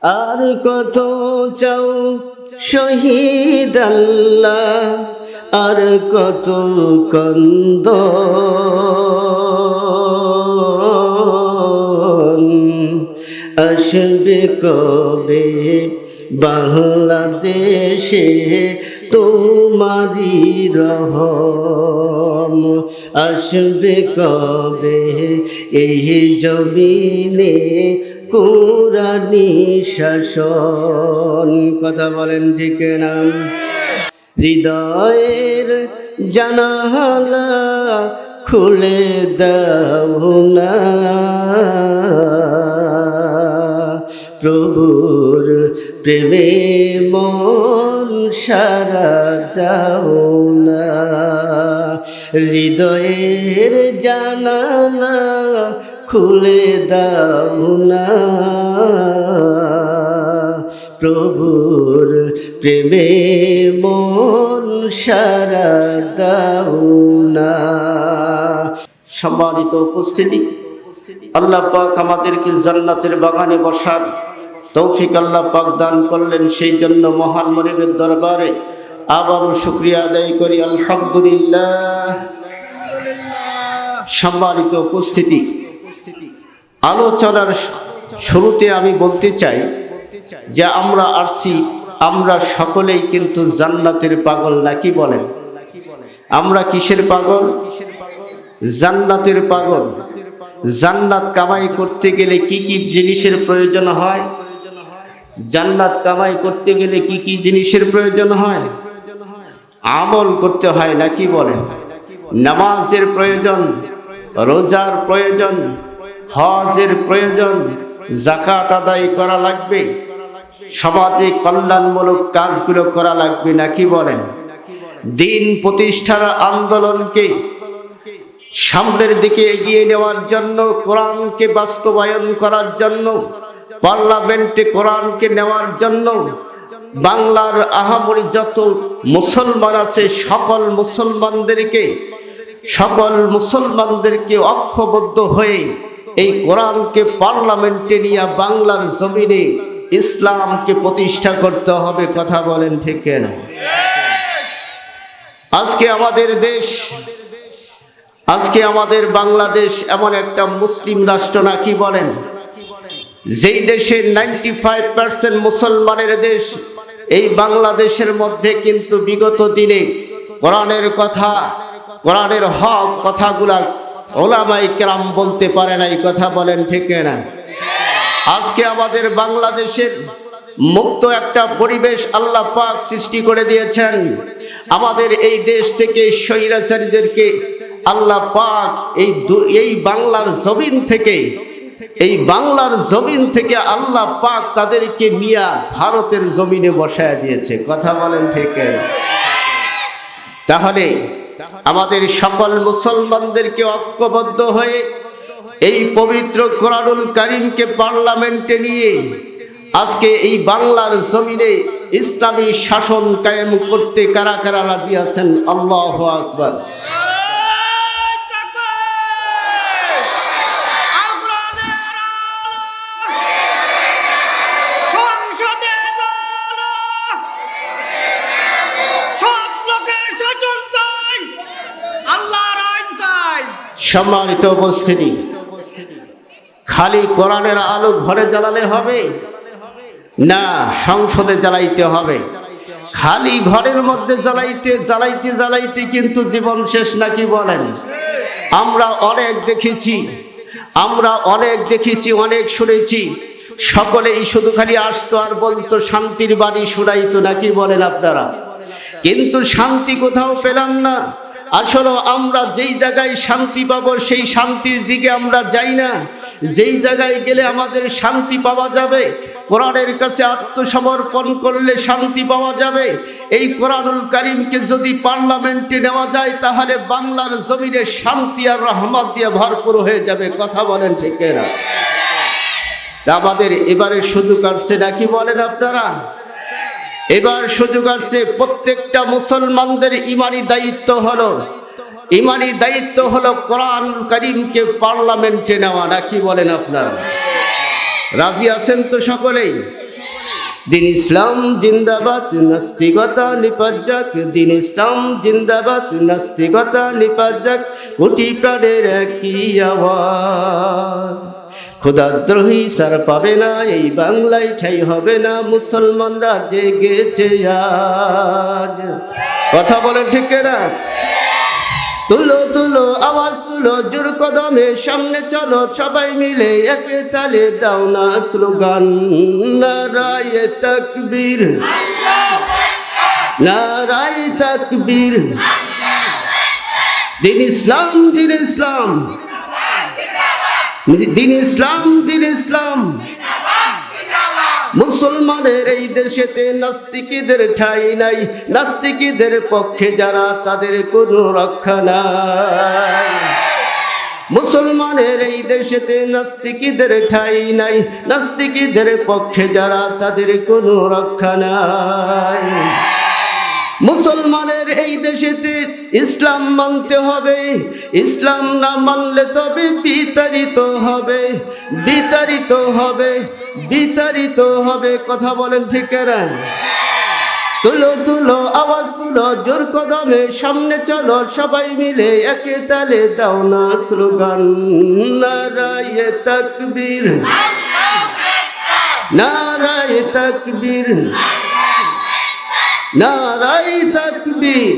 আর কত চাও শহীদ আল্লাহ, আর কত কন্দ আসবে কবে বাংলাদেশে তোমারি রহম, আসবে কবে এই জমিনে কুরানি শাসন। কথা বলেন ঠিক না? হৃদয়ের জানালা খুলে দাও না, প্রভুর প্রেমে মন সারা দাও না। হৃদয়ের জানালা খুলে দাও না, প্রভুর প্রেমে মন সারা দাও না। সম্মানিত উপস্থিতি, আল্লাহ পাক আমাদেরকে জান্নাতের বাগানে বসার তৌফিক আল্লাহ পাক দান করলেন। সেই জন্য মহান মনিবের দরবারে আবারও শুকরিয়া আদায় করি, আলহামদুলিল্লাহ। সম্মানিত উপস্থিতি, আলোচনার শুরুতে আমি বলতে চাই যে আমরা আসছি, আমরা সকলেই কিন্তু জান্নাতের পাগল, নাকি বলেন? আমরা কিসের পাগল? জান্নাতের পাগল। জান্নাত কামাই করতে গেলে কি কি জিনিসের প্রয়োজন হয়? জান্নাত কামাই করতে গেলে কি কি জিনিসের প্রয়োজন হয়? আমল করতে হয়, নাকি বলেন? নামাজের প্রয়োজন, রোজার প্রয়োজন, হজের প্রয়োজন, যাকাত আদায় করা লাগবে, সমাজে কল্যাণমূলক কাজগুলো করা লাগবে, নাকি বলেন? দিন প্রতিষ্ঠার আন্দোলনকে সামনের দিকে এগিয়ে নেওয়ার জন্য, কোরআনকে বাস্তবায়ন করার জন্য, পার্লামেন্টে কোরআনকে নেওয়ার জন্য বাংলার আহামরি যত মুসলমান আছে সকল মুসলমানদেরকে ঐক্যবদ্ধ হয়ে এই কোরআনকে পার্লামেন্টে নিয়ে বাংলার জমিনে ইসলামকে প্রতিষ্ঠা করতে হবে। কথা বলেন ঠিক না? আজকে আমাদের দেশ, আজকে আমাদের বাংলাদেশ এমন একটা মুসলিম রাষ্ট্র, নাকি বলেন? যেই দেশে 95% মুসলমানের দেশ, এই বাংলাদেশের মধ্যে কিন্তু বিগত দিনে কোরআনের কথা, কোরআনের হক কথাগুলা ওলামায়ে কেরাম বলতে পারে নাই। কথা বলেন ঠিক না? আজকে আমাদের বাংলাদেশের মুক্ত একটা পরিবেশ আল্লাহ পাক সৃষ্টি করে দিয়েছেন। আমাদের এই দেশ থেকে স্বৈরাচারীদেরকে আল্লাহ পাক এই বাংলার জমিন থেকে আল্লাহ পাক তাদেরকে নিয়ে ভারতের জমিনে বসায় দিয়েছে। কথা বলেন ঠিক না? তাহলে আমাদের সকল মুসলমানদেরকে ঐক্যবদ্ধ হয়ে এই পবিত্র কোরআনুল কারীমকে পার্লামেন্টে নিয়ে আজকে এই বাংলার জমিনে ইসলামী শাসন কায়েম করতে কারা কারা রাজি আছেন? আল্লাহু আকবার। সম্মানিত উপস্থিতি, খালি কোরআনের আলো ঘরে জ্বালালে হবে না, সংসদে জ্বালাইতে হবে। খালি ঘরের মধ্যে জ্বালাইতে কিন্তু জীবন শেষ, নাকি বলেন? আমরা অনেক দেখেছি, অনেক শুনেছি। সকলেই শুধু খালি আসতো আর বলতো শান্তির বাণী শোনাইতো, নাকি বলেন আপনারা? কিন্তু শান্তি কোথাও পেলাম না। আসলে আমরা যেই জায়গায় শান্তি পাবো সেই শান্তির দিকে আমরা যাই না। যেই জায়গায় গেলে আমাদের শান্তি পাওয়া যাবে, কোরআনের কাছে আত্মসমর্পণ করলে শান্তি পাওয়া যাবে। এই কোরআনুল কারীমকে যদি পার্লামেন্টে নেওয়া যায় তাহলে বাংলার জমিনে শান্তি আর রহমত দিয়ে ভরপুর হয়ে যাবে। কথা বলেন ঠিক না? আমাদের এবারে সুযোগ আসছে, নাকি বলেন আপনারা? এবার সুযোগ আসছে। প্রত্যেকটা মুসলমানদের ইমানি দায়িত্ব হলো কোরআন কারীমকে পার্লামেন্টে নেওয়া, নাকি বলেন আপনারা? রাজি আছেন তো সকলেই? দিন ইসলাম জিন্দাবাদ, নাস্তিকতা নিপাত যাক। দিন ইসলাম জিন্দাবাদ, নাস্তিকতা নিপাত যাক। কোটি প্রাণের একই আওয়াজ। খোদাদ্রোহী সার পাবে না, এই বাংলায় ঠাই হবে না। মুসলমানরা জেগেছে আজ। কথা বলেন ঠিক না? তুলো তুলো আওয়াজ তুলো, জোর কদমে সামনে চলো, সবাই মিলে একে তালে দাও না স্লোগান। নারায়ে তাকবীর, নারায়ে তাকবীর। দিন ইসলাম, দিন ইসলাম, দিন ইসলাম, দিন ইসলাম। মুসলমানের এই দেশেতে নাস্তিকদের ঠাঁই নাই। নাস্তিকদের পক্ষে যারা, তাদের কোনো রক্ষা নাই। মুসলমানের এই দেশেতে নাস্তিকদের ঠাঁই নাই। নাস্তিকদের পক্ষে যারা, তাদের কোনো রক্ষা নাই। মুসলমানের এই দেশেতে ইসলাম মানতে হবে। ইসলাম না মানলে তবে বিতাড়িত হবে, বিতাড়িত হবে, বিতাড়িত হবে। কথা বলেন ঠিক না? তুলো তুলো আওয়াজ তুলো, জোর কদমে সামনে চলো, সবাই মিলে একে তালে দাও না স্লোগান। নারায়ে তাকবীর, নারায়ে তাকবীর, নারায়ে তাকবীর।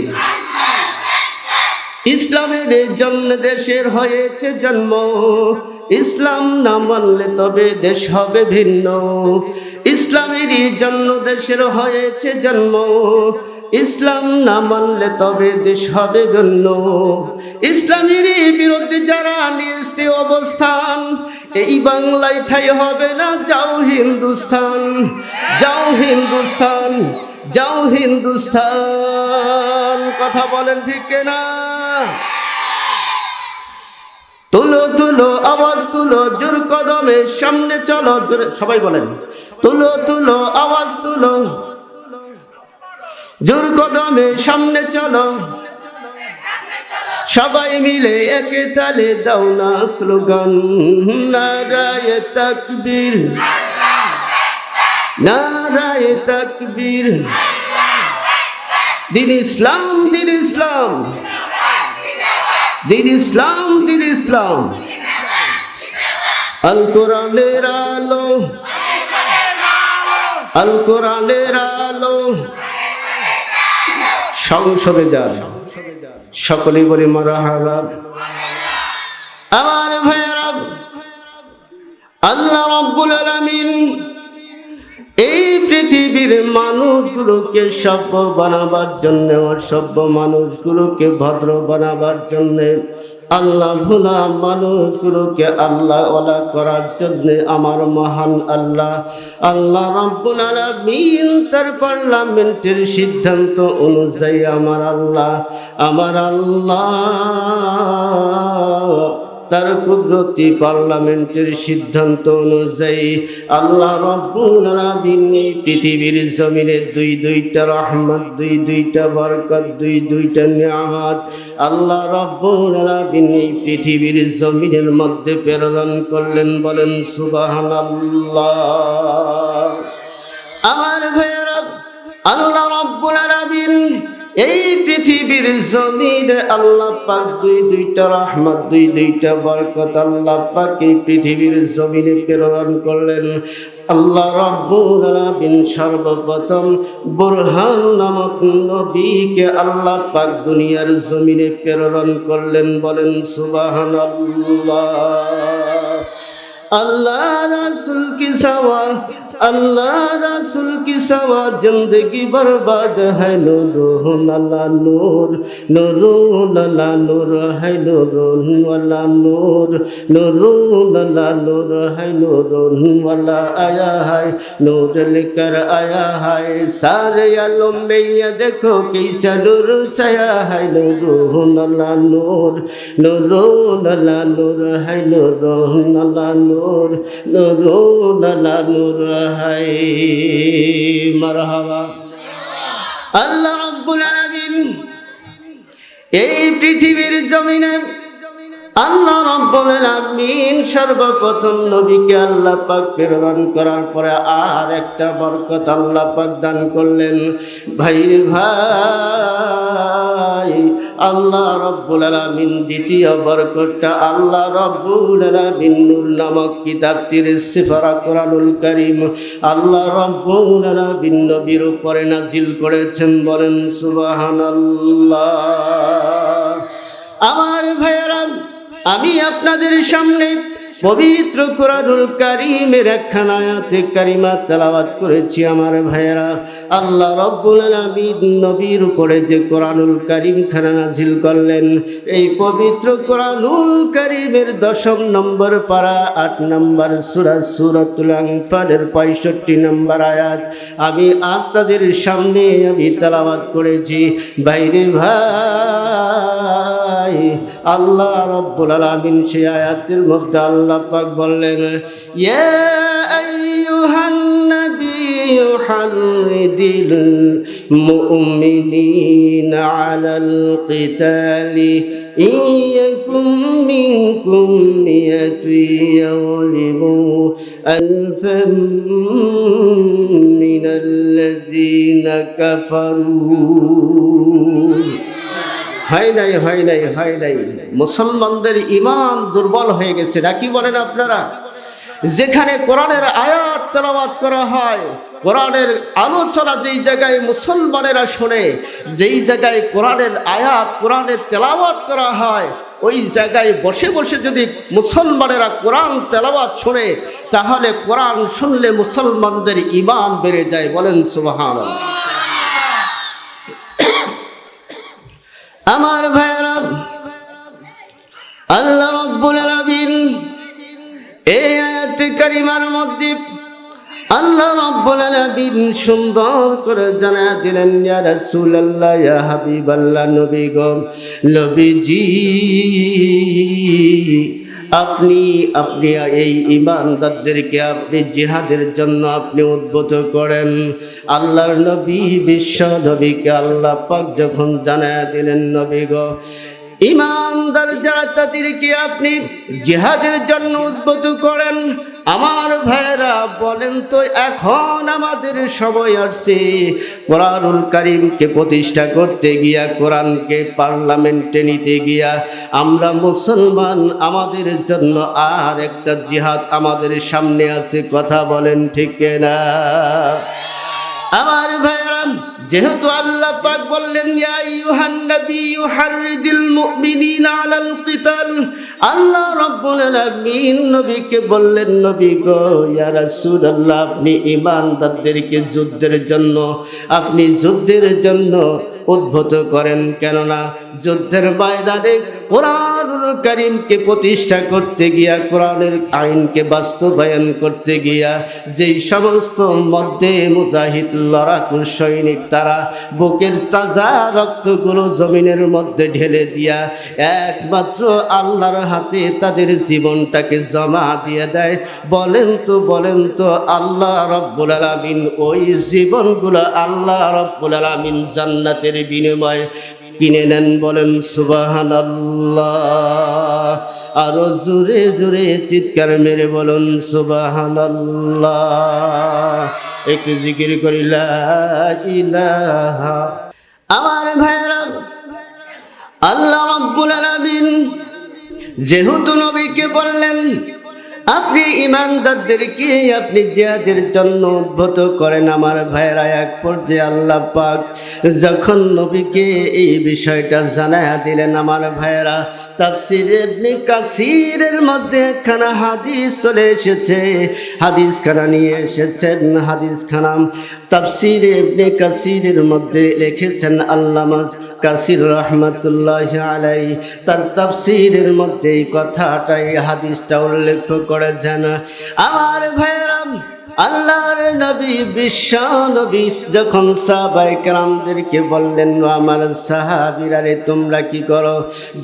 ইসলামের জন্য দেশের হয়েছে জন্ম। ইসলাম না মানলে তবে দেশ হবে ভিন্ন। ইসলামেরই জন্য দেশের হয়েছে জন্ম। ইসলাম না মানলে তবে দেশ হবে ভিন্ন। ইসলামেরই বিরুদ্ধে যারা নিয়েছে অবস্থান, এই বাংলায় ঠাই হবে না। যাও হিন্দুস্তান, যাও হিন্দুস্তান, যাও হিন্দুস্তান। কথা বলেন ঠিক না? তুলো তুলো আওয়াজ তুলো, জোর কদমে সামনে চলো। সবাই বলেন, তুলো তুলো আওয়াজ তুলো, জোর কদমে সামনে চলো, সবাই মিলে একে তালে দাও না স্লোগান। নারায়ে তাকবীর, নারায়ে তাকবীর। দিন ইসলাম, দিন ইসলাম, দিন ইসলাম, দিন ইসলাম। আল কোরআনের আলো, আল কোরআনের আলো। সংসদে যান, সকলেই বলি মারহাবা। আমার ভাইয়েরা, আল্লাহ রাব্বুল আলামিন এই পৃথিবীর মানুষগুলোকে সভ্য বানাবার জন্য, অসভ্য মানুষগুলোকে ভদ্র বানাবার জন্য, আল্লাহ ভোলা মানুষগুলোকে আল্লাহ ওয়ালা করার জন্য আমার মহান আল্লাহ, আল্লাহ রাব্বুল আলামিন তার পার্লামেন্টের সিদ্ধান্ত অনুযায়ী আমার আল্লাহ তার কুদরতি পার্লামেন্টের সিদ্ধান্ত অনুযায়ী আল্লাহ রাব্বুল আলামিন এই পৃথিবীর জমিনে দুইটা রহমত, দুইটা বরকত, দুইটা নিয়ামত আল্লাহ রাব্বুল আলামিন এই পৃথিবীর জমিনের মধ্যে প্রেরণ করলেন। বলেন সুবহানাল্লাহ। আমার ভাইয়েরা, আল্লাহ রাব্বুল আলামিন এই পৃথিবীর জমিনে আল্লাহ পাক দুইটা রহমত, দুইটা বরকত আল্লাহ পাক এই পৃথিবীর জমিনে প্রেরণ করলেন। আল্লাহ রাব্বুল আলামিন সর্বপ্রথম বুরহান নামক নবীকে আল্লাহ পাক দুনিয়ার জমিনে প্রেরণ করলেন। বলেন সুবহানাল্লাহ। अल्लाह रसूल की सवा, अल्लाह रसूल की सवा जिंदगी बर्बाद है। नूर अल्लाह नूर, नूर अल्लाह नूर है। नूर वाला नूर, नूर अल्लाह नूर है। नूर वाला आया है, नूर लेकर आया है। सारे आलम में ये देखो कैसा नूर छाया है। नूर अल्लाह नूर, नूर अल्लाह नूर है। नूर अल्लाह नूर, नूर अल्लाह नूर है। मरहबा। আল্লাহ রাব্বুল আলামিন এই পৃথিবীর জমিনে আল্লাহ রাব্বুল আলামিন সর্বপ্রথম নবীকে আল্লাহ পাক প্রেরণ করার পরে আর একটা বরকত আল্লাহ পাক দান করলেন। ভাই আল্লাহ রাব্বুল আলামিন দ্বিতীয় বরকতটা আল্লাহ রাব্বুল আলামিন নূর নামক কিতাবটির সিফারা কোরআনুল কারীম আল্লাহ রাব্বুল আলামিন নবীর উপরে নাজিল করেছেন। বলেন সুবহানাল্লাহ। আমার ভাইয়েরা, আমি আপনাদের সামনে পবিত্র কোরআনুল কারীমের একখানা আয়াতে কারিমা তেলাওয়াত করেছি। আমার ভাইয়েরা, আল্লাহ রাব্বুল আলামিন নবীর উপরে যে কোরআনুল কারীম খানা নাজিল করলেন, এই পবিত্র কোরআনুল কারীমের 10 নম্বর পারা 8 নম্বর সূরা সূরাতুল আনফালের 65 নম্বর আয়াত আমি আপনাদের সামনে তেলাওয়াত করেছি। বাইরে ভাই, আল্লাহ রাব্বুল আলামিন সেই আয়াতের মধ্যে আল্লাহ পাক বললেন, ইয়া আইয়ুহান নাবিয়্যু হাররিদিল মুমিনিনা আলাল কিতালি ইয়াকুম মিনকুম মিয়াতুন ইয়াগলিবু আলফাম মিনাল্লাযীনা কাফারু। হয় নাই। মুসলমানদের ঈমান দুর্বল হয়ে গেছে নাকি বলেন আপনারা? যেখানে কোরআনের আয়াত তেলাওয়াত করা হয়, কোরআনের আলোচনা যেই জায়গায় মুসলমানেরা শোনে, যেই জায়গায় কোরআনের আয়াত কোরআনের তেলাওয়াত করা হয়, ওই জায়গায় বসে বসে যদি মুসলমানেরা কোরআন তেলাওয়াত শোনে, তাহলে কোরআন শুনলে মুসলমানদের ঈমান বেড়ে যায়। বলেন সুবহানাল্লাহ। আমার ভাইরা, আল্লাহ রাব্বুল আলামিন এই আয়াতে কারিমার মধ্যে আল্লাহ রাব্বুল আলামিন সুন্দর করে জানা দিলেন, ইয়া রাসূলুল্লাহ, ইয়া হাবিবাল্লাহ, নবী গো, নবীজি, আপনি এই ঈমানদারদেরকে আপনি জিহাদের জন্য আপনি উদ্বুদ্ধ করেন। আল্লাহর নবী, বিশ্ব নবীকে আল্লাহ পাক যখন জানায়া দিলেন, নবী গো, ঈমানদার যারা তাদেরকে আপনি জিহাদের জন্য উদ্বুদ্ধ করেন। আমার ভাইরা বলেন তো, এখন আমাদের সময় আসছে কোরআনুল কারীমকে প্রতিষ্ঠা করতে গিয়া, কোরআনকে পার্লামেন্টে নিতে গিয়া আমরা মুসলমান, আমাদের জন্য আর একটা জিহাদ আমাদের সামনে আছে। কথা বলেন ঠিক না? আমার ভাইরা, যেহেতু আল্লাহ পাক বললেন, ইয়া আইয়ুহান নাবিয়্যু হাররিদিল মুমিনিনা আলাল কিতাল, আল্লাহ রাব্বুল আলামিন নবীকে বললেন, নবী গো, ইয়া রাসূলুল্লাহ, আপনি ঈমানদারদেরকে যুদ্ধের জন্য উদ্বুদ্ধ করেন। কেননা যুদ্ধের ময়দানে কোরআনুল কারীমকে প্রতিষ্ঠা করতে গিয়া, কোরআনের আইনকে বাস্তবায়ন করতে গিয়া যেই সমস্ত মধ্যে মুজাহিদ লড়াকু সৈনিক তারা বুকের তাজা রক্তগুলো জমিনের মধ্যে ঢেলে দিয়া একমাত্র আল্লাহর হাতে তাদের জীবনটাকে জমা দিয়ে দেয়, বলেন তো আল্লাহ রাব্বুল আলামিন ওই জীবনগুলো আল্লাহ রাব্বুল আলামিন জান্নাতের বিনিময়ে কিনে নেন। বলেন সুবহানাল্লাহ। আরো জোরে জোরে চিৎকার মেরে বলুন সুবহানাল্লাহ। একটু জিকির করি লা ইলাহা। আমার ভাইরা, আল্লাহ রাব্বুল আলামিন যেহেতু নবীকে বললেন, আপনি ঈমানদারদেরকে আপনি জিহাদের জন্য উদ্বুদ্ধ করেন। আমার ভাইরা, এক পর্যায়ে আল্লাহ পাক যখন নবীকে এই বিষয়টা জানায়া দিলেন, আমার ভাইরা, তাফসীর ইবনে কাসিরের মধ্যে একখানা হাদিস চলে এসেছে, হাদিসখানা নিয়ে এসেছেন। হাদিসখানা তাফসীর ইবনে কাসিরের মধ্যে লিখেছেন আল্লামা কাসির রাহমাতুল্লাহি আলাইহি, তার তাফসীরের মধ্যে এই কথাটাই হাদিসটা উল্লেখ করেছেন। আমার ভাইরা, আল্লাহর নবী, বিশ্ব নবী যখন সাহাবায়ে কেরামদেরকে বললেন, আমার সাহাবীরা রে, তোমরা কি করো?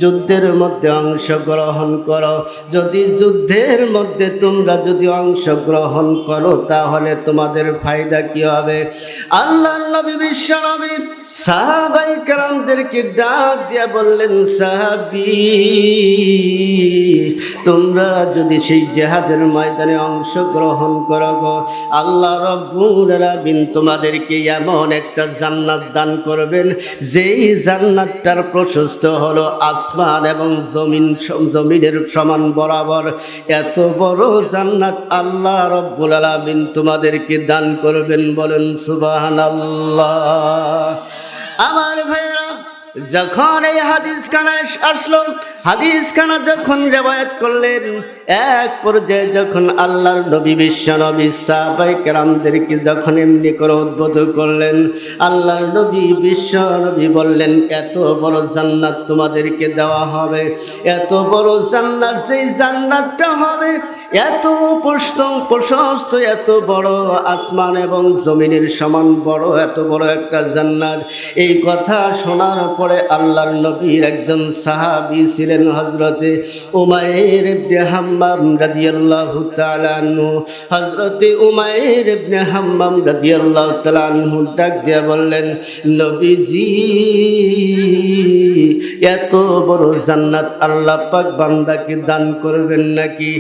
যুদ্ধের মধ্যে অংশগ্রহণ করো। যদি যুদ্ধের মধ্যে তোমরা যদি অংশগ্রহণ করো, তাহলে তোমাদের ফায়দা কি হবে? আল্লাহর নবী, বিশ্ব নবী সাহাবায়ে কেরামদেরকে ডাক দিয়া বললেন, সাহাবী, তোমরা যদি সেই জিহাদের ময়দানে অংশগ্রহণ করো, আল্লাহ রাব্বুল আলামিন তোমাদেরকে এমন একটা জান্নাত দান করবেন, যেই জান্নাতটার প্রশস্ত হলো আসমান এবং জমিনের সমান বরাবর। এত বড় জান্নাত আল্লাহ রাব্বুল আলামিন তোমাদেরকে দান করবেন। বলেন সুবহানাল্লাহ। আমার ভাইরা, যখন এই হাদিস খানা আসলো, হাদিস খানা যখন রিওয়ায়াত করলেন, এক পর্যায়ে যখন আল্লাহর নবী বিশ্ব নবী সাহাবায়ে কেরামদেরকে যখন এমনি করে উদ্বোধ করলেন, আল্লাহর নবী বিশ্ব নবী বললেন, এত বড় জান্নাত তোমাদেরকে দেওয়া হবে, এত বড় জান্নাত, সেই জান্নাতটা হবে এত প্রশস্ত, এত বড়, আসমান এবং জমিনের সমান বড়, এত বড় একটা জান্নাত। এই কথা শোনার পরে আল্লাহর নবীর একজন সাহাবী ছিলেন হযরতে উমাইর ইবনে হাম্মাম রাদিয়াল্লাহু তাআলা আনহু। হযরতে উমাইর ইবনে হাম্মাম রাদিয়াল্লাহু তাআলা আনহু ডাক দিয়ে বললেন, নবীজি, এত বড় জান্নাত আল্লাহ পাক বান্দাকে দান করবেন নাকি?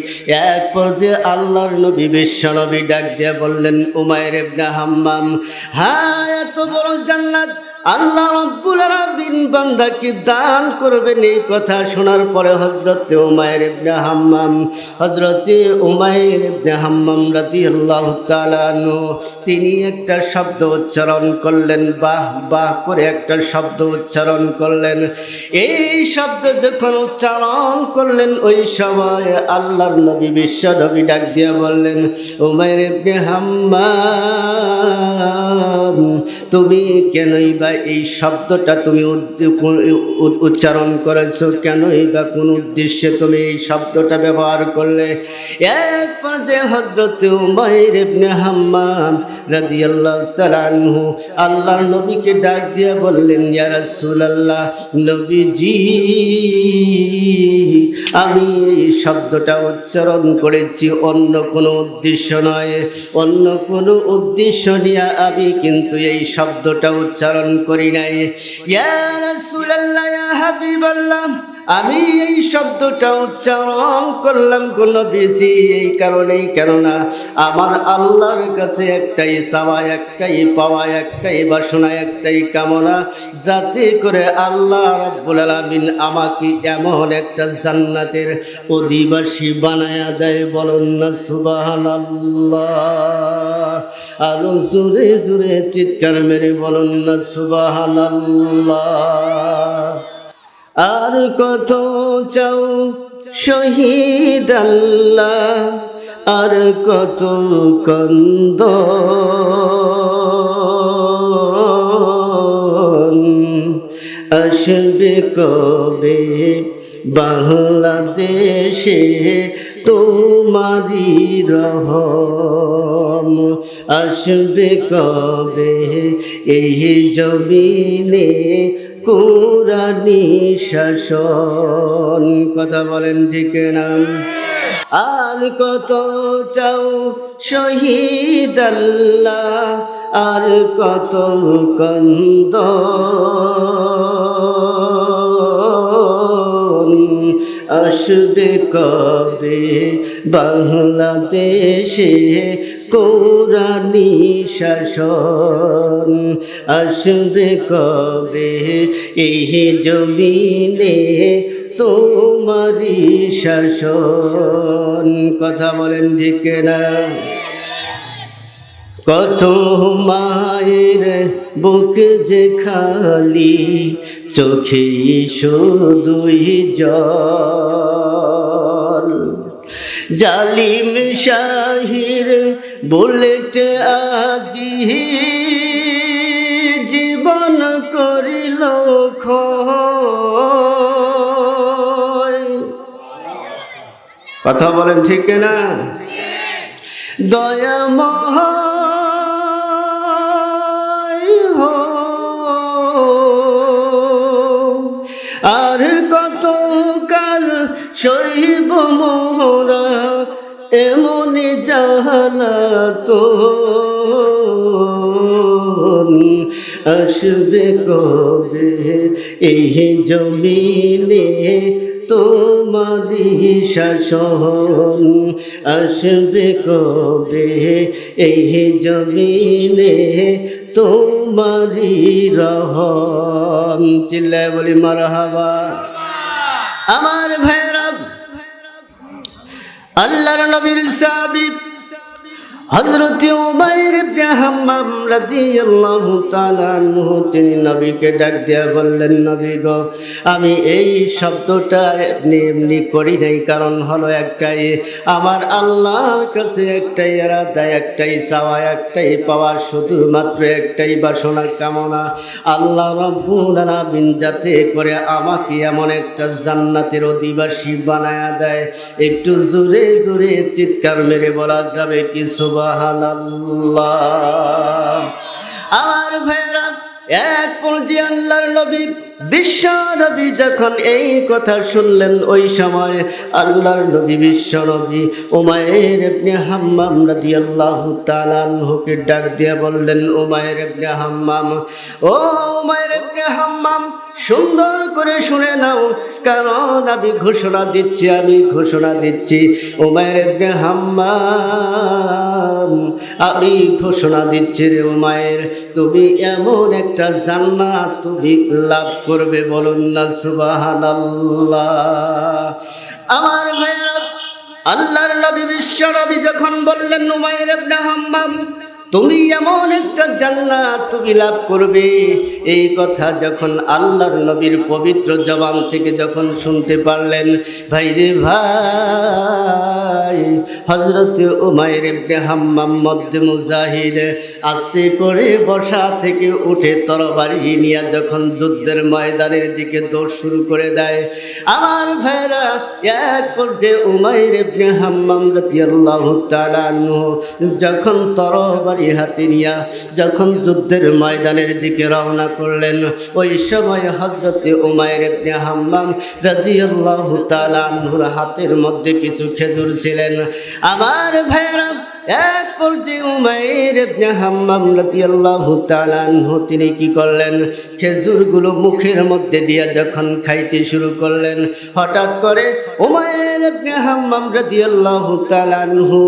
এক পর্যায়ে আল্লাহর নবী বিশ্ব নবী ডাক দিয়ে বললেন, উমাইর ইবনে হাম্মাম, হ্যাঁ, এত বড় জান্নাত আল্লাহ রাব্বুল আলামিন বান্দাকে দান করবেন। এই কথা শোনার পরে হযরতে উমাইর ইবনে হাম্মাম রাদিয়াল্লাহু তাআলা আনহু, তিনি একটা শব্দ উচ্চারণ করলেন, বাহ বাহ করে একটা শব্দ উচ্চারণ করলেন। এই শব্দ যখন উচ্চারণ করলেন, ওই সময় আল্লাহর নবী বিশ্ব নবী ডাক দিয়ে বললেন, উমাইর ইবনে হাম্মাম, তুমি কেনই বা এই শব্দটা তুমি উচ্চারণ করেছো? কেনই বা কোন উদ্দেশ্যে তুমি এই শব্দটা ব্যবহার করলে? এক পর্যায়ে হযরতে উমাইর ইবনে হাম্মাম রাদিয়াল্লাহু তাআলা আনহু আল্লাহর নবীকে ডাক দিয়ে বললেন, ইয়া রাসূলুল্লাহ, নবীজি, আমি এই শব্দটা উচ্চারণ করেছি অন্য কোনো উদ্দেশ্য নয়, অন্য কোনো উদ্দেশ্য নিয়ে আমি কিন্তু এই শব্দটা উচ্চারণ করি নাই। ইয়া রাসূলুল্লাহ, ইয়া হাবিবাল্লাহ, আমি এই শব্দটা উচ্চারণ করলাম কোন বেশি এই কারণেই, কেননা আমার আল্লাহর কাছে একটাই চাওয়া, একটাই পাওয়া, একটাই বাসনা, একটাই কামনা, যাতে করে আল্লাহ রাব্বুল আলামিন আমাকে এমন একটা জান্নাতের অধিবাসী বানায়া দেয়। বলুন না সুবহানাল্লাহ। আরো জোরে জোরে চিৎকার মেরে বলুন না সুবহানাল্লাহ। আর কত চাও শহীদ আল্লাহ, আর কত কন্দ, আসবে কবে বাংলাদেশে তোমারি রহম, আসবে কবে এই জমিনে কুরানি শাসন। কথা বলেন ঠিক না? আর কত চাও শহীদ আল্লাহ, আর কত কন্দ, আসবে কবে বাংলাদেশে কুরানি শাসন, আসবে কবে এই জমিনে তোমারি শাসন। কথা বলেন ঠিক না? কত মায়ের বুক যে খালি, চোখে শুধুই জল, জালিম শাহির বুলেট আজি জীবন করিল ক্ষয়। কথা বলেন ঠিক না? দয়াময় হো, আর কত কাল সইব মোরা এমন জ্বালাতন, আসবে কবে এই জমিনে তোমারি শাসন, আসবে কবে এই জমিনে তোমারি রহম। চিল্লায় বলি মারহাবা। আমার ভাইরা, আল্লাহর নবীর সাহাবী হযরত উমাইর ইবনে হাম্মাম রাদিয়াল্লাহু তাআলা আনহু তিনি নবীকে ডাক দিয়া বললেন, নবী গো, আমি এই শব্দটা এমনি এমনি করি নাই, কারণ হলো একটাই, আমার আল্লাহর কাছে একটাই ইরাদা, একটাই চাওয়া, একটাই পাওয়া, শুধুমাত্র একটাই বাসনা কামনা, আল্লাহ রাব্বুল আলামিন যাতে করে আমাকে এমন একটা জান্নাতের অধিবাসী বানায়া দেয়। একটু জোরে জোরে চিৎকার মেরে বলা যাবে কি সুবহানাল্লাহ। আমার ভাইরা, এক পর্যায়ে আল্লাহর নবী বিশ্ব নবী যখন এই কথা শুনলেন, ওই সময় আল্লাহর নবী বিশ্ব নবী উমাইর ইবনে হাম্মাম রাদিয়াল্লাহু তাআলা আনহুকে ডাক দিয়ে বললেন, উমাইর ইবনে হাম্মাম, ও উমাইর ইবনে হাম্মাম, সুন্দর করে শুনে নাও, কারণ আমি ঘোষণা দিচ্ছি উমাইর ইবনে হাম্মাম, আমি ঘোষণা দিচ্ছি রে উমাইর, তুমি এমন একটা জান্নাত তুমি লাভ করবে, বলুন না সুবহানাল্লাহ। আমার ভাইরা, আল্লাহর নবী বিশ্ব নবী যখন বললেন, উমাইর ইবনে হাম্মাম, তুমি এমন একটা জান্নাত তুমি লাভ করবে, এই কথা যখন আল্লাহর নবীর পবিত্র জবান থেকে যখন শুনতে পারলেন, ভাইরে ভাই, হযরত উমাইর ইবনে হাম্মাম মধ্যে মুজাহিদ আস্তে করে বসা থেকে উঠে তরবারি নিয়ে যখন যুদ্ধের ময়দানের দিকে দৌড় শুরু করে দেয়। আমার ভাইরা, এক পর্যায়ে উমাইর ইবনে হাম্মাম রাদিয়াল্লাহু তাআলা আনহু যখন তরবারি হাতে নিয়া যখন যুদ্ধের ময়দানের দিকে রওনা করলেন, ওই সময় হযরত উমাইর ইবনে হাম্মাম রাদিয়াল্লাহু তাআলা আনহুর হাতের মধ্যে কিছু খেজুর ছিলেন। আমার ভাইরা, এক পর্যায়ে উমাইর ইবনে হাম্মাম রাদিয়াল্লাহু তাআলা আনহু তিনি কি করলেন, খেজুরগুলো মুখের মধ্যে দিয়ে যখন খাইতে শুরু করলেন, হঠাৎ করে উমাইর ইবনে হাম্মাম রাদিয়াল্লাহু তাআলা আনহু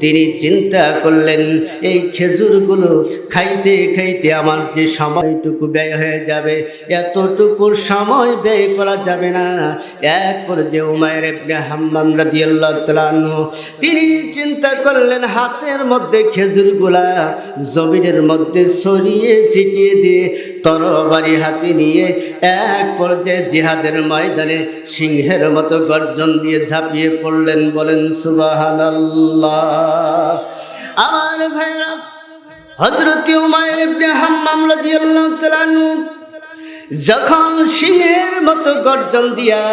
তিনি চিন্তা করলেন, এই খেজুরগুলো খাইতে খাইতে আমার যে সময়টুকু ব্যয় হয়ে যাবে, এতটুকু সময় ব্যয় করা যাবে না। এক পর্যায়ে উমাইর ইবনে হাম্মাম রাদিয়াল্লাহু তাআলা আনহু তিনি চিন্তা করলেন, হাতের মধ্যে খেজুরগুলা জমিনের মধ্যে ছড়িয়ে ছিটিয়ে দিয়ে তরবারি হাতে নিয়ে এক পর্যায়ে জিহাদের ময়দানে সিংহের মতো গর্জন দিয়ে ঝাঁপিয়ে পড়লেন, বলেন সুবহানাল্লাহ। আমার ভাইরা, হযরত উমাইর ইবনে হাম্মাম রাদিয়াল্লাহু তাআলা আনহু যখন সিংহের মতো গর্জন দিয়া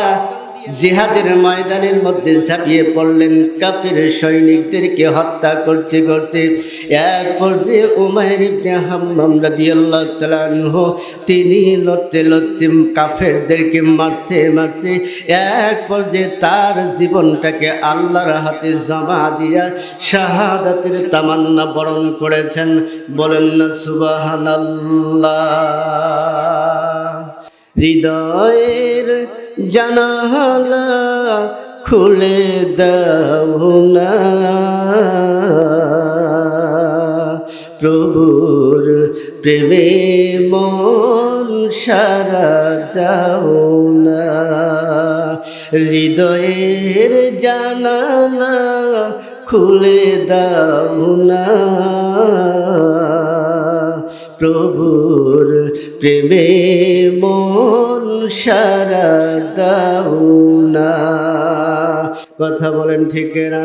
জিহাদের ময়দানের মধ্যে ঝাঁপিয়ে পড়লেন, কাফের সৈনিকদেরকে হত্যা করতে করতে এক পর্যায়ে উমাইর ইবনে হাম্মাম রাদিয়াল্লাহু তাআলা আনহু তিনি লড়তে লড়তে কাফেরদেরকে মারতে মারতে এক পর্যায়ে তার জীবনটাকে আল্লাহর হাতে জমা দিয়া শাহাদাতের তামান্না বরণ করেছেন, বলেন না সুবহানাল্লাহ। হৃদয়ের জানালা খুলে দাও না, প্রভুর প্রেমে মন সারা দাও না, হৃদয়ের জানালা খুলে দাও না, প্রভুর প্রেমে মন সারা দাও না। কথা বলেন ঠিক না?